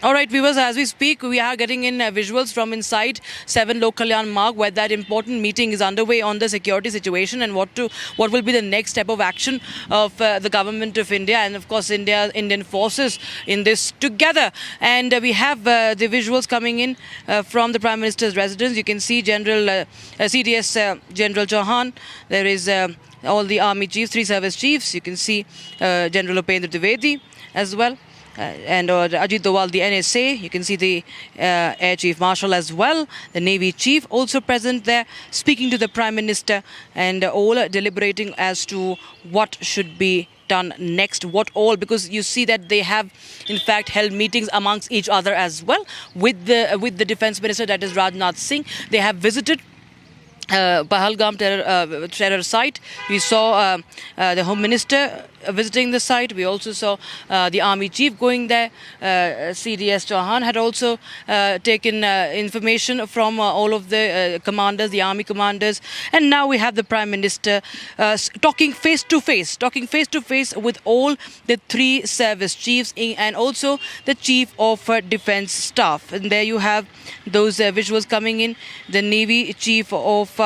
All right, viewers, as we speak, we are getting in visuals from inside 7 Lok Kalyan Marg, where that important meeting is underway on the security situation and what will be the next step of action of the government of India and, of course, Indian forces in this together. And we have the visuals coming in from the Prime Minister's residence. You can see General CDS General Chauhan. There is all the army chiefs, 3 service chiefs. You can see General Upendra Dwivedi as well. And Ajit Doval, the NSA. You can see the Air Chief Marshal as well, the Navy Chief also present there, speaking to the Prime Minister, and all deliberating as to what should be done next, because you see that they have in fact held meetings amongst each other as well with the Defence Minister, that is Rajnath Singh. They have visited Pahalgam terror site. We saw the Home Minister visiting the site. We also saw the Army Chief going there. CDS Chauhan had also taken information from all of the commanders, the army commanders. And now we have the Prime Minister talking face to face with all the 3 service chiefs and also the Chief of Defence Staff. And there you have those visuals coming in. The Navy Chief of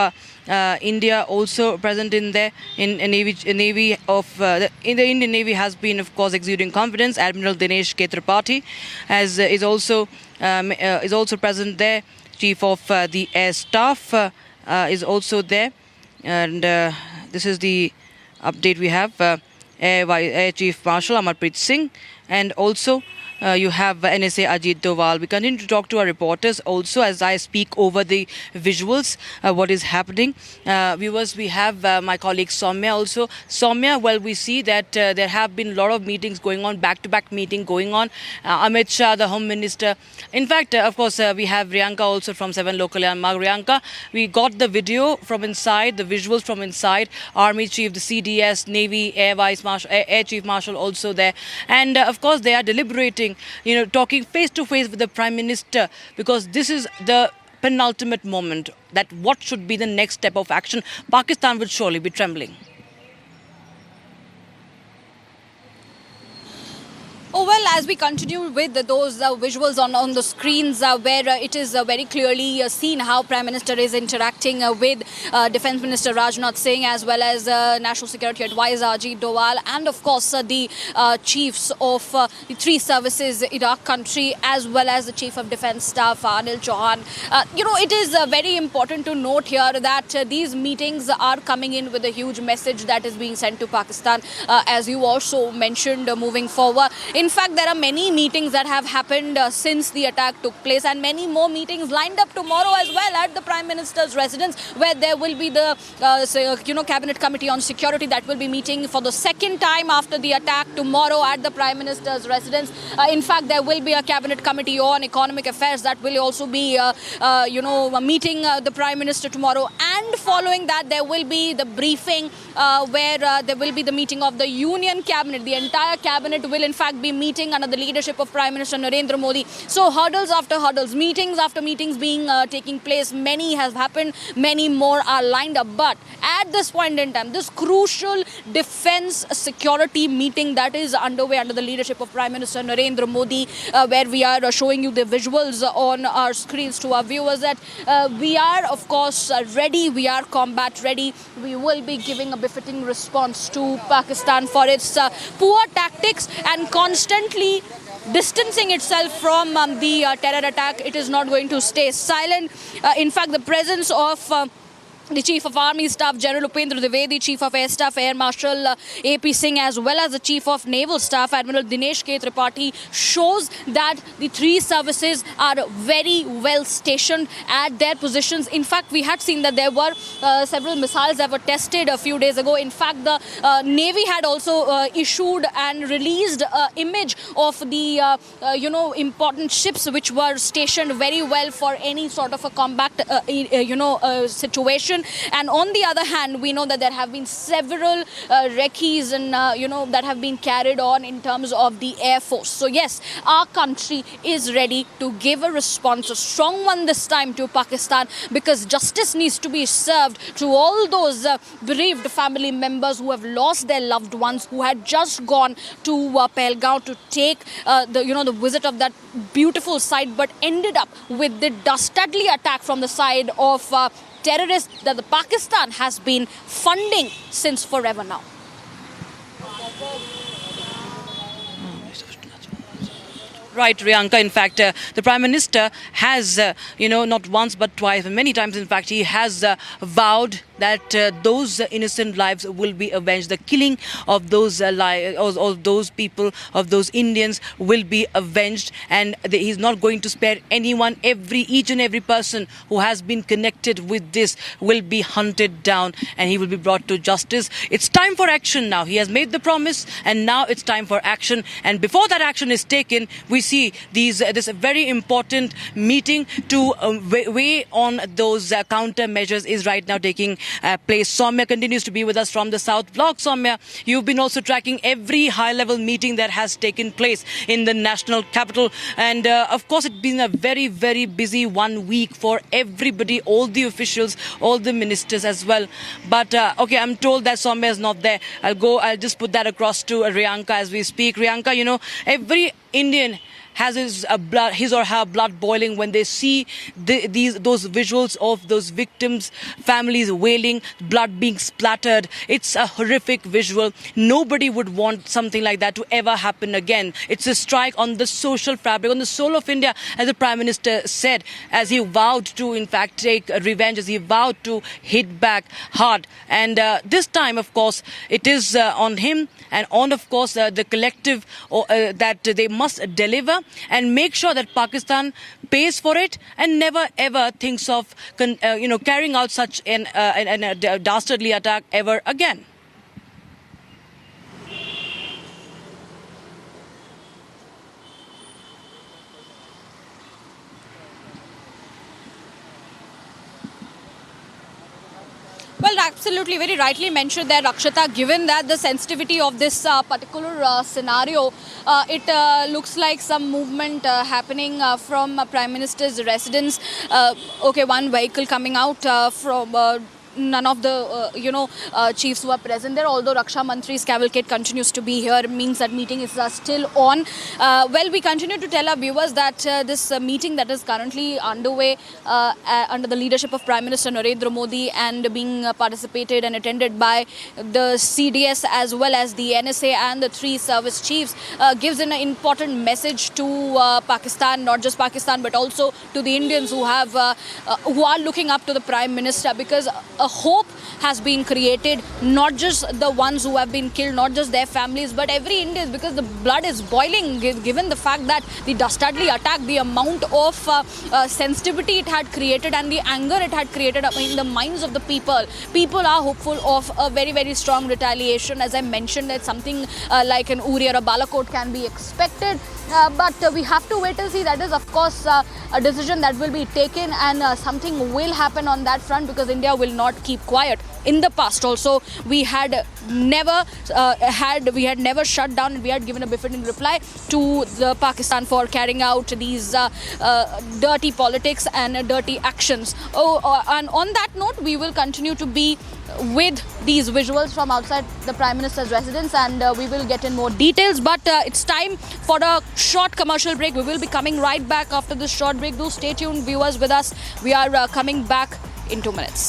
India also present in there. In the Indian Navy has been, of course, exuding confidence. Admiral Dinesh K. Tripathi is also present there. Chief of the Air Staff is also there, and this is the update we have. Air Chief Marshal Amarpreet Singh, and also you have NSA Ajit Doval. We continue to talk to our reporters also as I speak over the visuals, what is happening. Viewers, we have my colleague Soumya also. Soumya, well, we see that there have been a lot of meetings going on, back-to-back meeting going on. Amit Shah, the Home Minister. In fact, of course, we have Riyanka also from 7 Lok Kalyan Marg. Riyanka, we got the video from inside, the visuals from inside. Army Chief, the CDS, Navy, Air Chief Marshal also there. And of course, they are deliberating, talking face to face with the Prime Minister, because this is the penultimate moment that what should be the next step of action. Pakistan would surely be trembling. Oh, well, as we continue with those visuals on the screens where it is very clearly seen how Prime Minister is interacting with Defence Minister Rajnath Singh, as well as National Security Advisor Ajit Doval, and of course the chiefs of the 3 services in our country, as well as the Chief of Defence Staff Anil Chauhan. It is very important to note here that these meetings are coming in with a huge message that is being sent to Pakistan, as you also mentioned, moving forward. In fact, there are many meetings that have happened since the attack took place, and many more meetings lined up tomorrow as well at the Prime Minister's residence, where there will be the Cabinet Committee on Security that will be meeting for the second time after the attack tomorrow at the Prime Minister's residence. In fact, there will be a Cabinet Committee on Economic Affairs that will also be meeting the Prime Minister tomorrow. And following that, there will be the briefing where there will be the meeting of the Union Cabinet. The entire Cabinet will in fact be meeting under the leadership of Prime Minister Narendra Modi. So hurdles after hurdles, meetings after meetings being taking place. Many have happened, many more are lined up. But at this point in time, this crucial defence security meeting that is underway under the leadership of Prime Minister Narendra Modi, where we are showing you the visuals on our screens to our viewers, that we are of course ready, we are combat ready. We will be giving a befitting response to Pakistan for its poor tactics and constantly distancing itself from the terror attack. It is not going to stay silent. In fact, the presence of the Chief of Army Staff, General Upendra Dwivedi, Chief of Air Staff, Air Marshal A.P. Singh, as well as the Chief of Naval Staff, Admiral Dinesh K. Tripathi, shows that the 3 services are very well stationed at their positions. In fact, we had seen that there were several missiles that were tested a few days ago. In fact, the Navy had also issued and released an image of the, important ships which were stationed very well for any sort of a combat, situation. situation. And on the other hand, we know that there have been several recce's and that have been carried on in terms of the Air Force. So yes, our country is ready to give a response, a strong one this time, to Pakistan, because justice needs to be served to all those bereaved family members who have lost their loved ones, who had just gone to Pahalgam to take the visit of that beautiful site, but ended up with the dastardly attack from the side of terrorists that the Pakistan has been funding since forever now. Right, Riyanka. In fact, the Prime Minister has, not once but twice, many times, in fact, he has vowed that those innocent lives will be avenged. The killing of those of those people, of those Indians, will be avenged, and he's not going to spare anyone. Each and every person who has been connected with this will be hunted down, and he will be brought to justice. It's time for action now. He has made the promise, and now it's time for action. And before that action is taken, we see this very important meeting to weigh on those countermeasures is right now taking place. Soumya continues to be with us from the South Block. Soumya, you've been also tracking every high-level meeting that has taken place in the national capital. And of course, it's been a very, very busy 1 week for everybody, all the officials, all the ministers as well. But okay, I'm told that Soumya is not there. I'll just put that across to Riyanka as we speak. Riyanka, every Indian has his or her blood boiling when they see those visuals of those victims' families wailing, blood being splattered. It's a horrific visual. Nobody would want something like that to ever happen again. It's a strike on the social fabric, on the soul of India, as the Prime Minister said, as he vowed to, in fact, take revenge, as he vowed to hit back hard. And this time, of course, it is on him and on, of course, the collective that they must deliver and make sure that Pakistan pays for it and never ever thinks of carrying out such a dastardly attack ever again. Well, absolutely, very rightly mentioned there, Rakshita. Given that the sensitivity of this particular scenario, it looks like some movement happening from Prime Minister's residence. One vehicle coming out from none of the chiefs who are present there, although Raksha Mantri's cavalcade continues to be here, means that meeting is still on. Well, we continue to tell our viewers that this meeting that is currently underway under the leadership of Prime Minister Narendra Modi and being participated and attended by the CDS as well as the NSA and the 3 service chiefs gives an important message to Pakistan, not just Pakistan but also to the Indians who are looking up to the Prime Minister, because a hope has been created, not just the ones who have been killed, not just their families, but every Indian, because the blood is boiling given the fact that the dastardly attack, the amount of sensitivity it had created and the anger it had created in the minds of the people. People are hopeful of a very, very strong retaliation. As I mentioned, that something like an Uri or a Balakot can be expected. But we have to wait and see. That is, of course, a decision that will be taken, and something will happen on that front, because India will not keep quiet. In the past also, we had never shut down, and we had given a befitting reply to the Pakistan for carrying out these dirty politics and dirty actions. And on that note, we will continue to be with these visuals from outside the Prime Minister's residence, and we will get in more details. But it's time for a short commercial break. We will be coming right back after this short break. Do stay tuned, viewers, with us. We are coming back in 2 minutes.